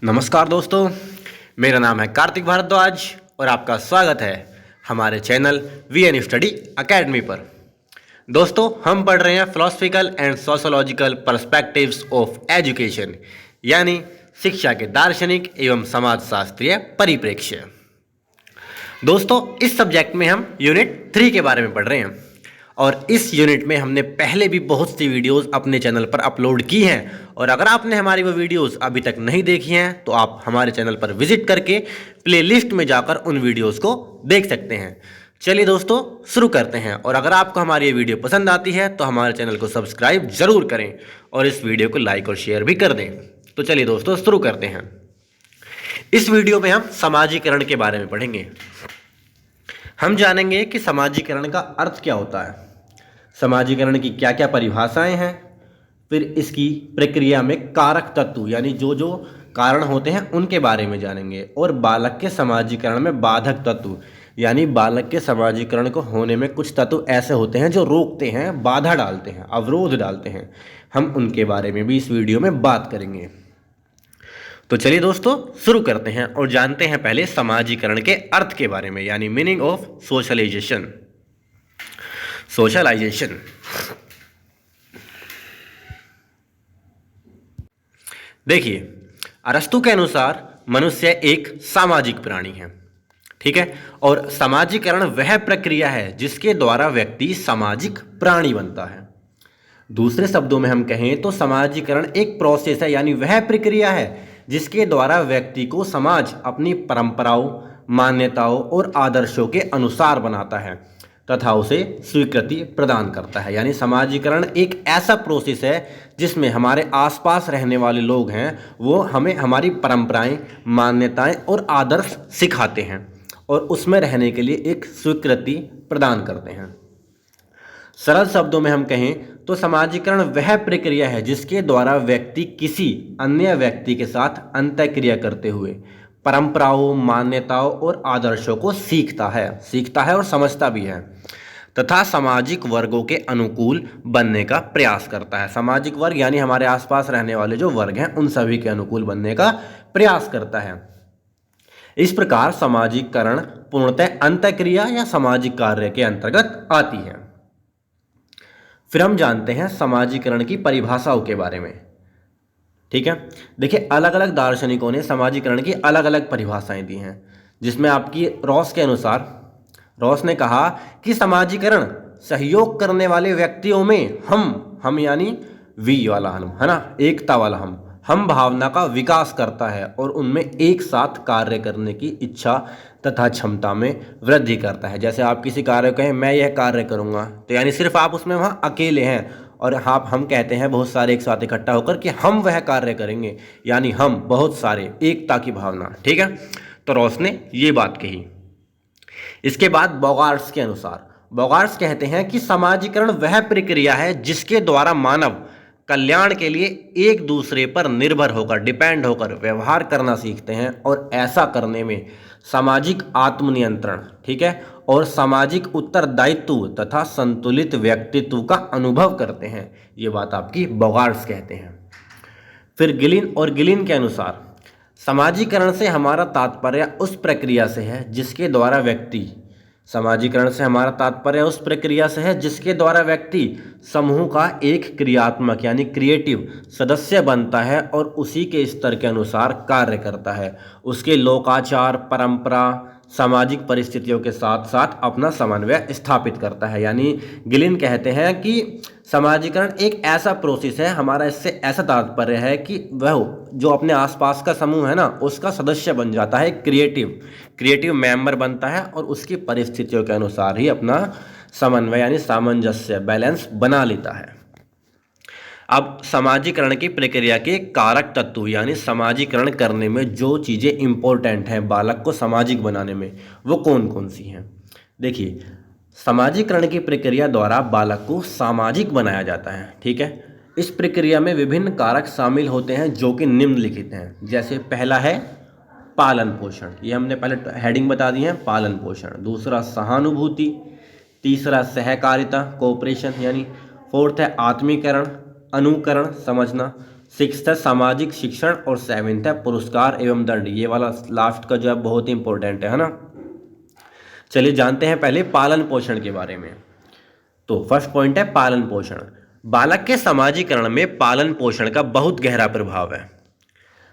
नमस्कार दोस्तों, मेरा नाम है कार्तिक भारद्वाज और आपका स्वागत है हमारे चैनल वीएन स्टडी एकेडमी पर। दोस्तों, हम पढ़ रहे हैं philosophical and sociological perspectives of education, यानी शिक्षा के दार्शनिक एवं समाजशास्त्रीय परिप्रेक्ष्य। दोस्तों, इस सब्जेक्ट में हम यूनिट 3 के बारे में पढ़ रहे हैं और इस यूनिट में हमने पहले भी बहुत सी वीडियोस अपने चैनल पर अपलोड की हैं और अगर आपने हमारी वो वीडियोस अभी तक नहीं देखी हैं तो आप हमारे चैनल पर विजिट करके प्लेलिस्ट में जाकर उन वीडियोस को देख सकते हैं। चलिए दोस्तों, शुरू करते हैं और अगर आपको हमारी ये वीडियो पसंद आती है तो हमारे चैनल को सब्सक्राइब जरूर करें और इस वीडियो को लाइक और शेयर भी कर दें। तो चलिए दोस्तों, शुरू करते हैं। इस वीडियो में हम समाजीकरण के बारे में पढ़ेंगे। हम जानेंगे कि समाजीकरण का अर्थ क्या होता है, समाजीकरण की क्या क्या परिभाषाएं हैं, फिर इसकी प्रक्रिया में कारक तत्व यानी जो जो कारण होते हैं उनके बारे में जानेंगे और बालक के समाजीकरण में बाधक तत्व यानी बालक के समाजीकरण को होने में कुछ तत्व ऐसे होते हैं जो रोकते हैं, बाधा डालते हैं, अवरोध डालते हैं। हम उनके बारे में भी इस वीडियो में बात करेंगे। तो चलिए दोस्तों, शुरू करते हैं और जानते हैं पहले समाजीकरण के अर्थ के बारे में, यानी मीनिंग ऑफ सोशलाइजेशन। देखिए, अरस्तु के अनुसार मनुष्य एक सामाजिक प्राणी है, ठीक है, और समाजीकरण वह प्रक्रिया है जिसके द्वारा व्यक्ति सामाजिक प्राणी बनता है। दूसरे शब्दों में हम कहें तो समाजीकरण एक प्रोसेस है, यानी वह प्रक्रिया है जिसके द्वारा व्यक्ति को समाज अपनी परंपराओं, मान्यताओं और आदर्शों के अनुसार बनाता है तथा उसे स्वीकृति प्रदान करता है। यानी समाजीकरण एक ऐसा प्रोसेस है जिसमें हमारे आसपास रहने वाले लोग हैं वो हमें हमारी परंपराएं, मान्यताएं और आदर्श सिखाते हैं और उसमें रहने के लिए एक स्वीकृति प्रदान करते हैं। सरल शब्दों में हम कहें तो समाजीकरण वह प्रक्रिया है जिसके द्वारा व्यक्ति किसी अन्य व्यक्ति के साथ अंतःक्रिया करते हुए परंपराओं, मान्यताओं और आदर्शों को सीखता है और समझता भी है तथा सामाजिक वर्गों के अनुकूल बनने का प्रयास करता है। सामाजिक वर्ग यानी हमारे आसपास रहने वाले जो वर्ग हैं उन सभी के अनुकूल बनने का प्रयास करता है। इस प्रकार समाजीकरण पूर्णतः अंतःक्रिया या सामाजिक कार्य के अंतर्गत आती है। फिर हम जानते हैं समाजीकरण की परिभाषाओं के बारे में, ठीक है। देखिए, अलग अलग दार्शनिकों ने समाजीकरण की अलग अलग परिभाषाएं दी हैं, जिसमें आपकी रॉस के अनुसार रॉस ने कहा कि समाजीकरण सहयोग करने वाले व्यक्तियों में हम यानी वी वाला हम है ना, एकता वाला हम भावना का विकास करता है और उनमें एक साथ कार्य करने की इच्छा तथा क्षमता में वृद्धि करता है। जैसे आप किसी कार्य को कहें मैं यह कार्य करूंगा, तो यानी सिर्फ आप उसमें वहाँ अकेले हैं और हम कहते हैं बहुत सारे एक साथ इकट्ठा होकर कि हम वह कार्य करेंगे, यानी हम बहुत सारे, एकता की भावना, ठीक है। तो रॉस ने ये बात कही। इसके बाद बॉगार्ट्स के अनुसार बॉगार्ट्स कहते हैं कि समाजीकरण वह प्रक्रिया है जिसके द्वारा मानव कल्याण के लिए एक दूसरे पर निर्भर होकर, डिपेंड होकर व्यवहार करना सीखते हैं और ऐसा करने में सामाजिक आत्मनियंत्रण, ठीक है, और सामाजिक उत्तरदायित्व तथा संतुलित व्यक्तित्व का अनुभव करते हैं। ये बात आपकी बॉगार्ट्स कहते हैं। फिर गिलिन के अनुसार समाजीकरण से हमारा तात्पर्य उस प्रक्रिया से है जिसके द्वारा व्यक्ति समूह का एक क्रियात्मक यानी क्रिएटिव सदस्य बनता है और उसी के स्तर के अनुसार कार्य करता है। उसके लोकाचार, परंपरा, सामाजिक परिस्थितियों के साथ साथ अपना समन्वय स्थापित करता है। यानी गिलिन कहते हैं कि समाजीकरण एक ऐसा प्रोसेस है, हमारा इससे ऐसा तात्पर्य है कि वह जो अपने आसपास का समूह है ना उसका सदस्य बन जाता है, क्रिएटिव मेंबर बनता है और उसकी परिस्थितियों के अनुसार ही अपना समन्वय यानी सामंजस्य, बैलेंस बना लेता है। अब समाजीकरण की प्रक्रिया के कारक तत्व यानी समाजीकरण करने में जो चीज़ें इंपॉर्टेंट हैं बालक को सामाजिक बनाने में, वो कौन कौन सी हैं। देखिए, समाजीकरण की प्रक्रिया द्वारा बालक को सामाजिक बनाया जाता है, ठीक है। इस प्रक्रिया में विभिन्न कारक शामिल होते हैं जो कि निम्नलिखित हैं। जैसे पहला है पालन पोषण, ये हमने पहले हेडिंग बता दी है, पालन पोषण। दूसरा सहानुभूति, तीसरा सहकारिता, कोऑपरेशन, यानी फोर्थ है आत्मीकरण, अनुकरण, समझना, सिक्स्थ है सामाजिक शिक्षण और सेवेंथ है पुरस्कार एवं दंड। ये वाला लास्ट का जो है बहुत ही इंपॉर्टेंट है ना। चलिए जानते हैं पहले पालन पोषण के बारे में। तो फर्स्ट पॉइंट है पालन पोषण। बालक के समाजीकरण में पालन पोषण का बहुत गहरा प्रभाव है।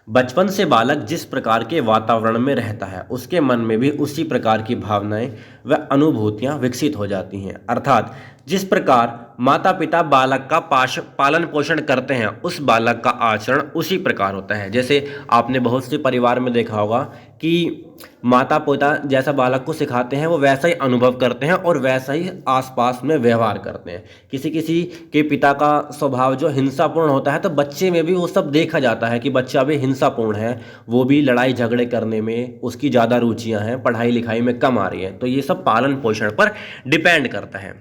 बचपन से बालक जिस प्रकार के वातावरण में रहता है उसके मन में भी उसी प्रकार की भावनाएं व अनुभूतियां विकसित हो जाती हैं। अर्थात जिस प्रकार माता पिता बालक का पालन पोषण करते हैं उस बालक का आचरण उसी प्रकार होता है। जैसे आपने बहुत से परिवार में देखा होगा कि माता पिता जैसा बालक को सिखाते हैं वो वैसा ही अनुभव करते हैं और वैसा ही आसपास में व्यवहार करते हैं। किसी किसी के पिता का स्वभाव जो हिंसापूर्ण होता है तो बच्चे में भी वो सब देखा जाता है कि बच्चा भी हिंसापूर्ण है, वो भी लड़ाई झगड़े करने में उसकी ज़्यादा रुचियां हैं, पढ़ाई लिखाई में कम आ रही है। तो ये सब पालन पोषण पर डिपेंड करता है।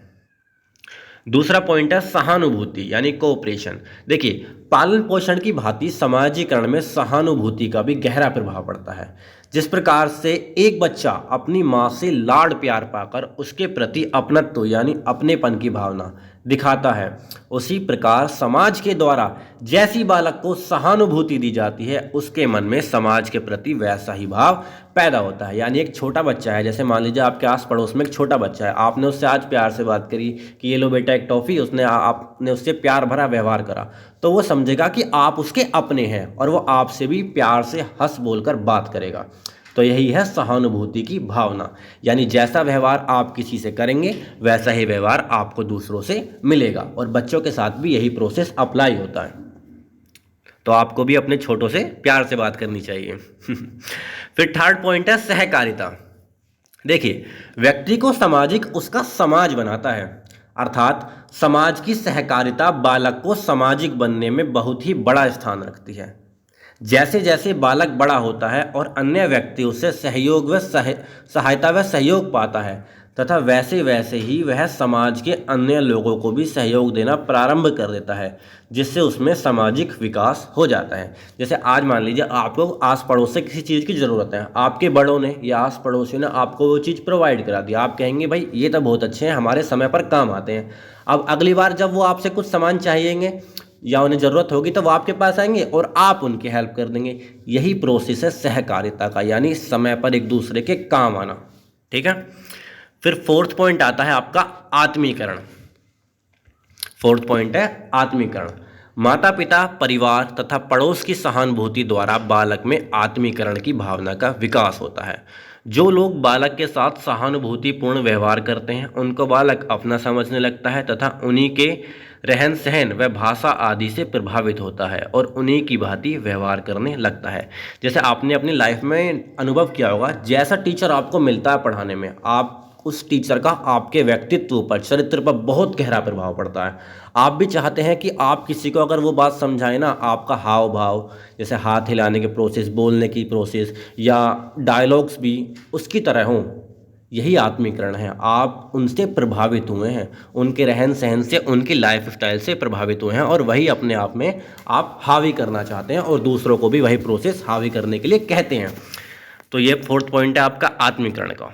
दूसरा पॉइंट है सहानुभूति यानी कोऑपरेशन। देखिए पालन पोषण की भांति समाजीकरण में सहानुभूति का भी गहरा प्रभाव पड़ता है। जिस प्रकार से एक बच्चा अपनी माँ से लाड प्यार पाकर उसके प्रति अपनत्व यानी अपनेपन की भावना दिखाता है, उसी प्रकार समाज के द्वारा जैसी बालक को सहानुभूति दी जाती है उसके मन में समाज के प्रति वैसा ही भाव पैदा होता है। यानी एक छोटा बच्चा है, जैसे मान लीजिए आपके आस पड़ोस में एक छोटा बच्चा है, आपने उससे आज प्यार से बात करी कि ये लो बेटा एक टॉफ़ी, उसने आपने उससे प्यार भरा व्यवहार करा, तो वो समझेगा कि आप उसके अपने हैं और वो आपसे भी प्यार से हंस बोलकर बात करेगा। तो यही है सहानुभूति की भावना, यानी जैसा व्यवहार आप किसी से करेंगे वैसा ही व्यवहार आपको दूसरों से मिलेगा। और बच्चों के साथ भी यही प्रोसेस अप्लाई होता है। तो आपको भी अपने छोटों से प्यार से बात करनी चाहिए। फिर थर्ड पॉइंट है सहकारिता। देखिए व्यक्ति को सामाजिक उसका समाज बनाता है, अर्थात समाज की सहकारिता बालक को सामाजिक बनने में बहुत ही बड़ा स्थान रखती है। जैसे जैसे बालक बड़ा होता है और अन्य व्यक्ति उससे सहयोग व सहायता व सहयोग पाता है तथा वैसे वैसे ही वह समाज के अन्य लोगों को भी सहयोग देना प्रारंभ कर देता है, जिससे उसमें सामाजिक विकास हो जाता है। जैसे आज मान लीजिए आपको आस पड़ोस से किसी चीज़ की ज़रूरत है, आपके बड़ों ने या आस पड़ोसियों ने आपको वो चीज़ प्रोवाइड करा दी, आप कहेंगे भाई ये तो बहुत अच्छे हैं, हमारे समय पर काम आते हैं। अब अगली बार जब वो आपसे कुछ सामान चाहिएंगे या उन्हें ज़रूरत होगी तो वो आपके पास आएंगे और आप उनकी हेल्प कर देंगे। यही प्रोसेस है सहकारिता का, यानी समय पर एक दूसरे के काम आना। ठीक है। फिर फोर्थ पॉइंट आता है आपका आत्मीकरण। फोर्थ पॉइंट है आत्मीकरण। माता पिता परिवार तथा पड़ोस की सहानुभूति द्वारा बालक में आत्मीकरण की भावना का विकास होता है। जो लोग बालक के साथ सहानुभूतिपूर्ण व्यवहार करते हैं उनको बालक अपना समझने लगता है तथा उन्हीं के रहन सहन व भाषा आदि से प्रभावित होता है और उन्हीं की भांति व्यवहार करने लगता है। जैसे आपने अपनी लाइफ में अनुभव किया होगा, जैसा टीचर आपको मिलता है पढ़ाने में, आप उस टीचर का आपके व्यक्तित्व पर, चरित्र पर बहुत गहरा प्रभाव पड़ता है। आप भी चाहते हैं कि आप किसी को अगर वो बात समझाएं ना, आपका हाव भाव, जैसे हाथ हिलाने के प्रोसेस, बोलने की प्रोसेस या डायलॉग्स भी उसकी तरह हों। यही आत्मीकरण है। आप उनसे प्रभावित हुए हैं, उनके रहन सहन से, उनकी लाइफ स्टाइल से प्रभावित हुए हैं और वही अपने आप में आप हावी करना चाहते हैं और दूसरों को भी वही प्रोसेस हावी करने के लिए कहते हैं। तो ये फोर्थ पॉइंट है आपका आत्मीकरण का।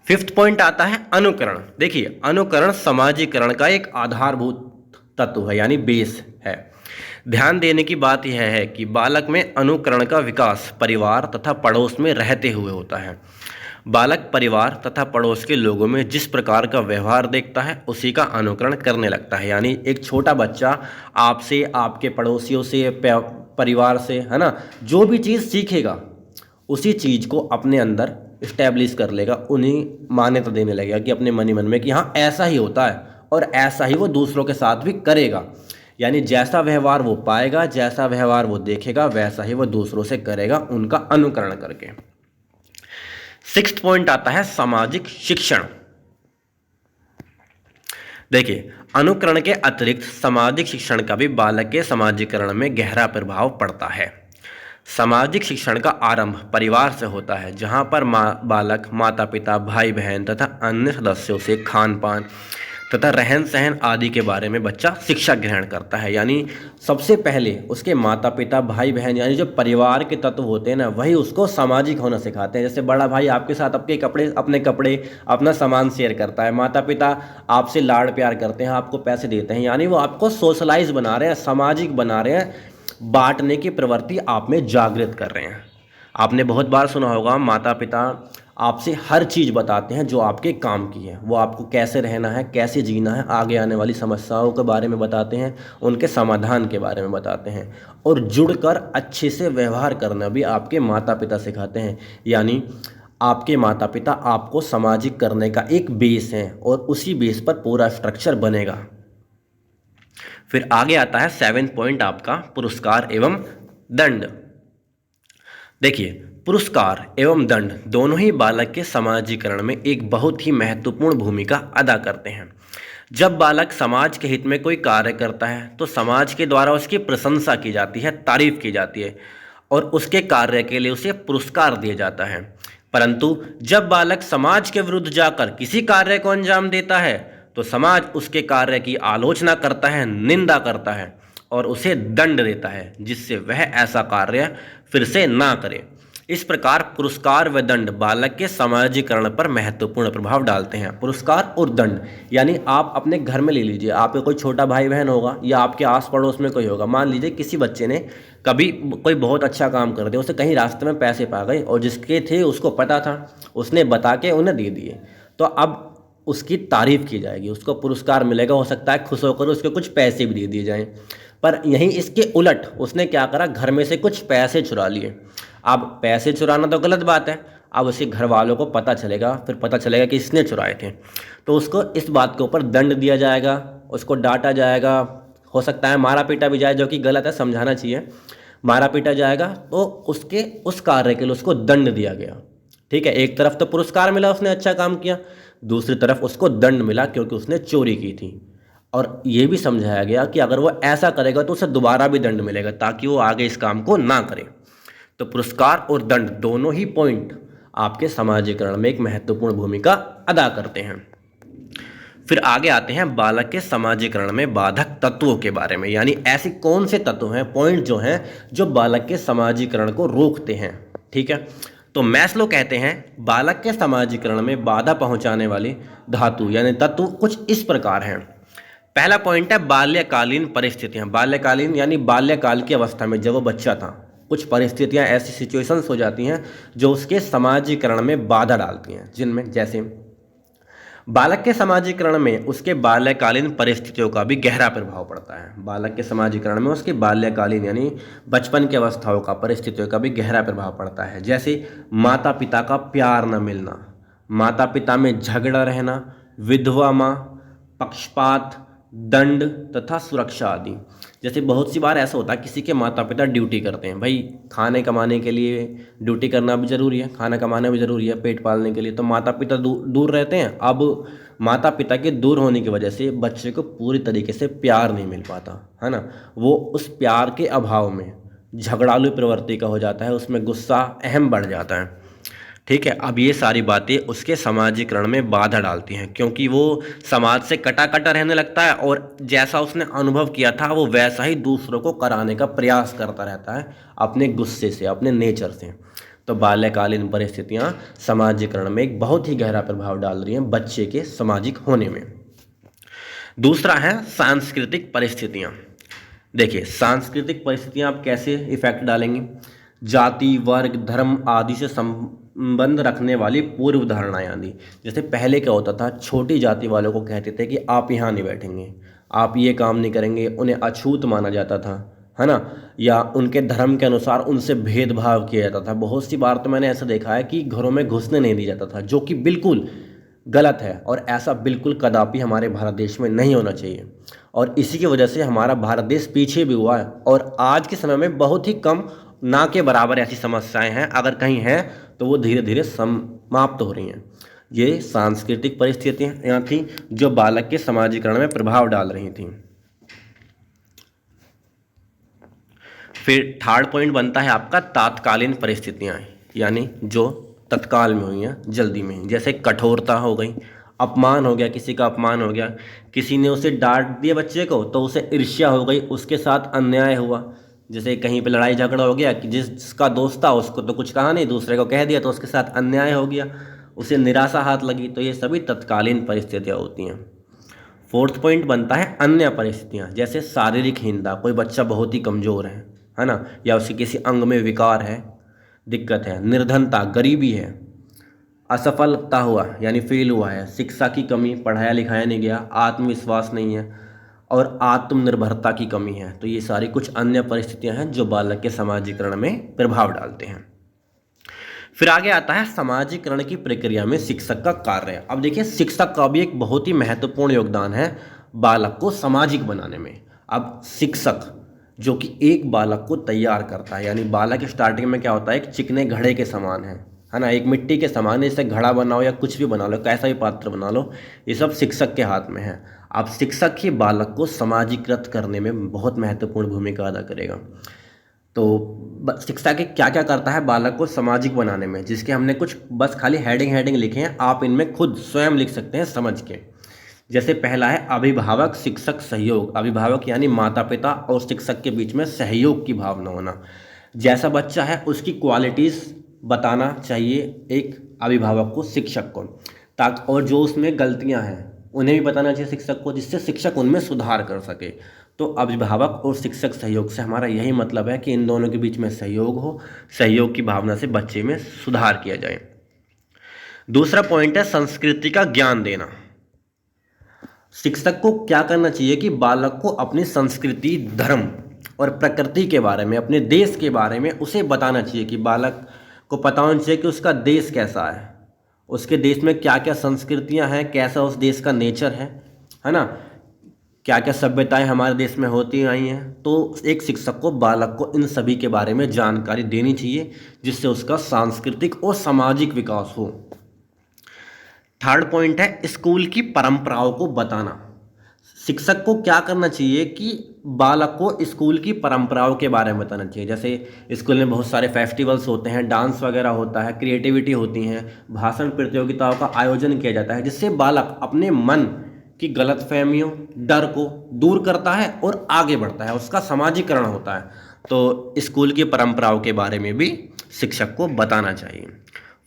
फिफ्थ पॉइंट आता है अनुकरण। देखिए अनुकरण समाजीकरण का एक आधारभूत तत्व है, यानी बेस है। ध्यान देने की बात यह है कि बालक में अनुकरण का विकास परिवार तथा पड़ोस में रहते हुए होता है। बालक परिवार तथा पड़ोस के लोगों में जिस प्रकार का व्यवहार देखता है उसी का अनुकरण करने लगता है। यानी एक छोटा बच्चा आपसे, आपके पड़ोसियों से, परिवार से, है ना, जो भी चीज़ सीखेगा उसी चीज़ को अपने अंदर इस्टेब्लिश कर लेगा, उन्हीं मान्यता देने लगेगा कि अपने मन ही मन में कि हाँ ऐसा ही होता है और ऐसा ही वो दूसरों के साथ भी करेगा। यानी जैसा व्यवहार वो पाएगा, जैसा व्यवहार वो देखेगा, वैसा ही वो दूसरों से करेगा, उनका अनुकरण करके। सिक्स्थ पॉइंट आता है सामाजिक शिक्षण। देखिए अनुकरण के अतिरिक्त सामाजिक शिक्षण का भी बालक के समाजीकरण में गहरा प्रभाव पड़ता है। सामाजिक शिक्षण का आरंभ परिवार से होता है, जहाँ पर बालक माता पिता, भाई बहन तथा अन्य सदस्यों से खान पान तथा रहन सहन आदि के बारे में बच्चा शिक्षा ग्रहण करता है। यानी सबसे पहले उसके माता पिता भाई बहन यानी जो परिवार के तत्व होते हैं ना, वही उसको सामाजिक होना सिखाते हैं। जैसे बड़ा भाई आपके साथ अपने कपड़े अपना सामान शेयर करता है, माता पिता आपसे लाड़ प्यार करते हैं, आपको पैसे देते हैं, यानी वो आपको सोशलाइज बना रहे हैं, सामाजिक बना रहे हैं, बांटने की प्रवृत्ति आप में जागृत कर रहे हैं। आपने बहुत बार सुना होगा माता पिता आपसे हर चीज़ बताते हैं जो आपके काम की है, वो आपको कैसे रहना है, कैसे जीना है, आगे आने वाली समस्याओं के बारे में बताते हैं, उनके समाधान के बारे में बताते हैं, और जुड़कर अच्छे से व्यवहार करना भी आपके माता पिता सिखाते हैं। यानी आपके माता पिता आपको सामाजिक करने का एक बेस है और उसी बेस पर पूरा स्ट्रक्चर बनेगा। फिर आगे आता है 7th पॉइंट आपका, पुरस्कार एवं दंड। देखिए, पुरस्कार एवं दंड दोनों ही बालक के समाजीकरण में एक बहुत ही महत्वपूर्ण भूमिका अदा करते हैं। जब बालक समाज के हित में कोई कार्य करता है तो समाज के द्वारा उसकी प्रशंसा की जाती है, तारीफ की जाती है और उसके कार्य के लिए उसे पुरस्कार दिया जाता है। परंतु जब बालक समाज के विरुद्ध जाकर किसी कार्य को अंजाम देता है तो समाज उसके कार्य की आलोचना करता है, निंदा करता है और उसे दंड देता है, जिससे वह ऐसा कार्य फिर से ना करे। इस प्रकार पुरस्कार व दंड बालक के समाजीकरण पर महत्वपूर्ण प्रभाव डालते हैं। पुरस्कार और दंड यानी आप अपने घर में ले लीजिए, आपके कोई छोटा भाई बहन होगा या आपके आस पड़ोस में कोई होगा। मान लीजिए किसी बच्चे ने कभी कोई बहुत अच्छा काम कर दिया, उसे कहीं रास्ते में पैसे पा गए और जिसके थे उसको पता था, उसने बता के उन्हें दे दिए, तो अब उसकी तारीफ की जाएगी, उसको पुरस्कार मिलेगा, हो सकता है खुश होकर उसको कुछ पैसे भी दे दिए जाएं। पर यहीं इसके उलट उसने क्या करा, घर में से कुछ पैसे चुरा लिए। अब पैसे चुराना तो गलत बात है, अब उसके घर वालों को पता चलेगा, फिर पता चलेगा कि इसने चुराए थे, तो उसको इस बात के ऊपर दंड दिया जाएगा, उसको डांटा जाएगा, हो सकता है मारा पीटा भी जाए, जो कि गलत है, समझाना चाहिए, मारा पीटा जाएगा। तो उसके उस कार्य के लिए उसको दंड दिया गया। ठीक है, एक तरफ तो पुरस्कार मिला, उसने अच्छा काम किया, दूसरी तरफ उसको दंड मिला क्योंकि उसने चोरी की थी। और ये भी समझाया गया कि अगर वो ऐसा करेगा तो उसे दोबारा भी दंड मिलेगा, ताकि वो आगे इस काम को ना करे। तो पुरस्कार और दंड दोनों ही पॉइंट आपके समाजीकरण में एक महत्वपूर्ण भूमिका अदा करते हैं। फिर आगे आते हैं बालक के समाजीकरण में बाधक तत्वों के बारे में, यानी ऐसे कौन से तत्व हैं, पॉइंट जो हैं, जो बालक के समाजीकरण को रोकते हैं। ठीक है, तो मैस्लो कहते हैं बालक के समाजीकरण में बाधा पहुंचाने वाली धातु यानी तत्व कुछ इस प्रकार हैं। पहला पॉइंट है बाल्यकालीन परिस्थितियां। बाल्यकालीन यानी बाल्यकाल की अवस्था में जब वो बच्चा था, कुछ परिस्थितियां ऐसी सिचुएशंस हो जाती हैं जो उसके समाजीकरण में बाधा डालती हैं, जिनमें जैसे बालक के समाजीकरण में उसके बाल्यकालीन परिस्थितियों का भी गहरा प्रभाव पड़ता है। बालक के समाजीकरण में उसके बाल्यकालीन यानी बचपन की अवस्थाओं का, परिस्थितियों का भी गहरा प्रभाव पड़ता है। जैसे माता पिता का प्यार न मिलना, माता पिता में झगड़ा रहना, विधवा माँ, पक्षपात, दंड तथा सुरक्षा आदि। जैसे बहुत सी बार ऐसा होता है किसी के माता पिता ड्यूटी करते हैं, भाई खाने कमाने के लिए ड्यूटी करना भी ज़रूरी है, खाना कमाना भी ज़रूरी है पेट पालने के लिए, तो माता पिता दूर रहते हैं। अब माता पिता के दूर होने की वजह से बच्चे को पूरी तरीके से प्यार नहीं मिल पाता है ना, वो उस प्यार के अभाव में झगड़ालू प्रवृत्ति का हो जाता है, उसमें गुस्सा अहम बढ़ जाता है। ठीक है, अब ये सारी बातें उसके समाजीकरण में बाधा डालती हैं, क्योंकि वो समाज से कटा कटा रहने लगता है और जैसा उसने अनुभव किया था वो वैसा ही दूसरों को कराने का प्रयास करता रहता है, अपने गुस्से से, अपने नेचर से। तो बाल्यकालीन परिस्थितियां समाजीकरण में एक बहुत ही गहरा प्रभाव डाल रही हैं बच्चे के सामाजिक होने में। दूसरा है सांस्कृतिक परिस्थितियां। देखिए, सांस्कृतिक परिस्थितियां आप कैसे इफेक्ट डालेंगी। जाति, वर्ग, धर्म आदि से संबंध रखने वाली पूर्व धारणाएं आदि। जैसे पहले क्या होता था, छोटी जाति वालों को कहते थे कि आप यहाँ नहीं बैठेंगे, आप ये काम नहीं करेंगे, उन्हें अछूत माना जाता था, है ना, या उनके धर्म के अनुसार उनसे भेदभाव किया जाता था। बहुत सी बार तो मैंने ऐसा देखा है कि घरों में घुसने नहीं दिया जाता था, जो कि बिल्कुल गलत है और ऐसा बिल्कुल कदापि हमारे भारत देश में नहीं होना चाहिए। और इसी की वजह से हमारा भारत देश पीछे भी हुआ है और आज के समय में बहुत ही कम, ना के बराबर ऐसी समस्याएं हैं, अगर कहीं हैं तो वो धीरे धीरे समाप्त हो रही हैं। ये सांस्कृतिक परिस्थितियां यहाँ थी जो बालक के समाजीकरण में प्रभाव डाल रही थी। फिर थर्ड पॉइंट बनता है आपका तात्कालीन परिस्थितियां, यानी जो तत्काल में हुई हैं, जल्दी में, जैसे कठोरता हो गई, अपमान हो गया, किसी का अपमान हो गया, किसी ने उसे डांट दिया बच्चे को तो उसे ईर्ष्या हो गई, उसके साथ अन्याय हुआ। जैसे कहीं पे लड़ाई झगड़ा हो गया कि जिसका दोस्त था उसको तो कुछ कहा नहीं, दूसरे को कह दिया तो उसके साथ अन्याय हो गया, उसे निराशा हाथ लगी। तो ये सभी तत्कालीन परिस्थितियाँ होती हैं। फोर्थ पॉइंट बनता है अन्य परिस्थितियाँ, जैसे शारीरिक हीनता, कोई बच्चा बहुत ही कमज़ोर है ना, या उसके किसी अंग में विकार है, दिक्कत है, निर्धनता, गरीबी है, असफलता हुआ यानी फेल हुआ है, शिक्षा की कमी, पढ़ाया लिखाया नहीं गया, आत्मविश्वास नहीं है और आत्मनिर्भरता की कमी है। तो ये सारी कुछ अन्य परिस्थितियां हैं जो बालक के समाजीकरण में प्रभाव डालते हैं। फिर आगे आता है समाजीकरण की प्रक्रिया में शिक्षक का कार्य। अब देखिए, शिक्षक का भी एक बहुत ही महत्वपूर्ण योगदान है बालक को सामाजिक बनाने में। अब शिक्षक जो कि एक बालक को तैयार करता है, यानी बालक स्टार्टिंग में क्या होता है, एक चिकने घड़े के समान है ना, एक मिट्टी के समान है, इसे घड़ा बनाओ या कुछ भी बना लो, कैसा भी पात्र बना लो, ये सब शिक्षक के हाथ में है। अब शिक्षक ही बालक को समाजीकृत करने में बहुत महत्वपूर्ण भूमिका अदा करेगा। तो शिक्षा के क्या क्या करता है बालक को सामाजिक बनाने में, जिसके हमने कुछ बस खाली हेडिंग लिखे हैं, आप इनमें खुद स्वयं लिख सकते हैं समझ के। जैसे पहला है अभिभावक शिक्षक सहयोग। अभिभावक यानी माता पिता और शिक्षक के बीच में सहयोग की भावना होना। जैसा बच्चा है उसकी क्वालिटीज़ बताना चाहिए एक अभिभावक को शिक्षक को, ताकि और जो उसमें गलतियां हैं उन्हें भी बताना चाहिए शिक्षक को, जिससे शिक्षक उनमें सुधार कर सके। तो अभिभावक और शिक्षक सहयोग से हमारा यही मतलब है कि इन दोनों के बीच में सहयोग हो, सहयोग की भावना से बच्चे में सुधार किया जाए। दूसरा पॉइंट है संस्कृति का ज्ञान देना। शिक्षक को क्या करना चाहिए कि बालक को अपनी संस्कृति, धर्म और प्रकृति के बारे में, अपने देश के बारे में उसे बताना चाहिए कि बालक को पता होना चाहिए कि उसका देश कैसा है, उसके देश में क्या क्या संस्कृतियां हैं, कैसा उस देश का नेचर है ना, क्या क्या सभ्यताएं हमारे देश में होती आई हैं। तो एक शिक्षक को बालक को इन सभी के बारे में जानकारी देनी चाहिए, जिससे उसका सांस्कृतिक और सामाजिक विकास हो। थर्ड पॉइंट है स्कूल की परंपराओं को बताना। शिक्षक को क्या करना चाहिए कि बालक को स्कूल की परंपराओं के बारे में बताना चाहिए। जैसे स्कूल में बहुत सारे फेस्टिवल्स होते हैं, डांस वगैरह होता है, क्रिएटिविटी होती हैं, भाषण प्रतियोगिताओं का आयोजन किया जाता है, जिससे बालक अपने मन की गलतफहमियों, डर को दूर करता है और आगे बढ़ता है, उसका समाजीकरण होता है। तो स्कूल की परंपराओं के बारे में भी शिक्षक को बताना चाहिए।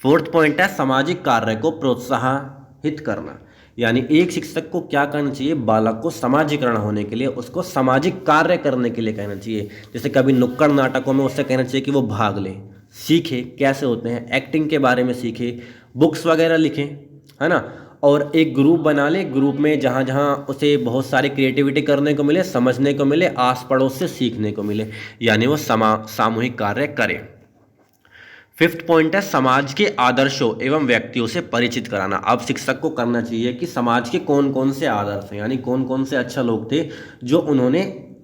फोर्थ पॉइंट है सामाजिक कार्य को प्रोत्साहित करना। यानी एक शिक्षक को क्या करना चाहिए, बालक को समाजीकरण होने के लिए उसको सामाजिक कार्य करने के लिए कहना चाहिए। जैसे कभी नुक्कड़ नाटकों में उससे कहना चाहिए कि वो भाग ले, सीखे कैसे होते हैं, एक्टिंग के बारे में सीखे, बुक्स वगैरह लिखें, है ना, और एक ग्रुप बना ले, ग्रुप में जहाँ जहाँ उसे बहुत सारी क्रिएटिविटी करने को मिले, समझने को मिले, आस पड़ोस से सीखने को मिले, यानी वो सामूहिक कार्य करे। फिफ्थ पॉइंट है समाज के आदर्शों एवं व्यक्तियों से परिचित कराना। अब शिक्षक को करना चाहिए कि समाज के कौन कौन से आदर्श हैं, यानी कौन कौन से अच्छे लोग थे जो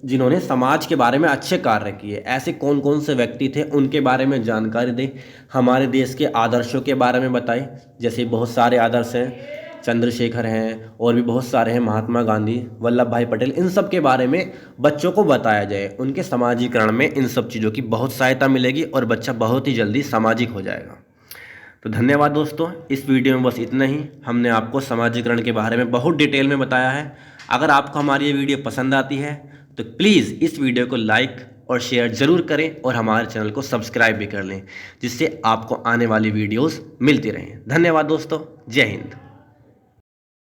जिन्होंने समाज के बारे में अच्छे कार्य किए, ऐसे कौन कौन से व्यक्ति थे उनके बारे में जानकारी दे। हमारे देश के आदर्शों के बारे में बताए, जैसे बहुत सारे आदर्श हैं, चंद्रशेखर हैं और भी बहुत सारे हैं, महात्मा गांधी, वल्लभ भाई पटेल, इन सब के बारे में बच्चों को बताया जाए। उनके समाजीकरण में इन सब चीज़ों की बहुत सहायता मिलेगी और बच्चा बहुत ही जल्दी सामाजिक हो जाएगा। तो धन्यवाद दोस्तों, इस वीडियो में बस इतना ही। हमने आपको समाजीकरण के बारे में बहुत डिटेल में बताया है। अगर आपको हमारी ये वीडियो पसंद आती है तो प्लीज़ इस वीडियो को लाइक और शेयर ज़रूर करें और हमारे चैनल को सब्सक्राइब भी कर लें, जिससे आपको आने वाली वीडियोज़ मिलती रहें। धन्यवाद दोस्तों, जय हिंद।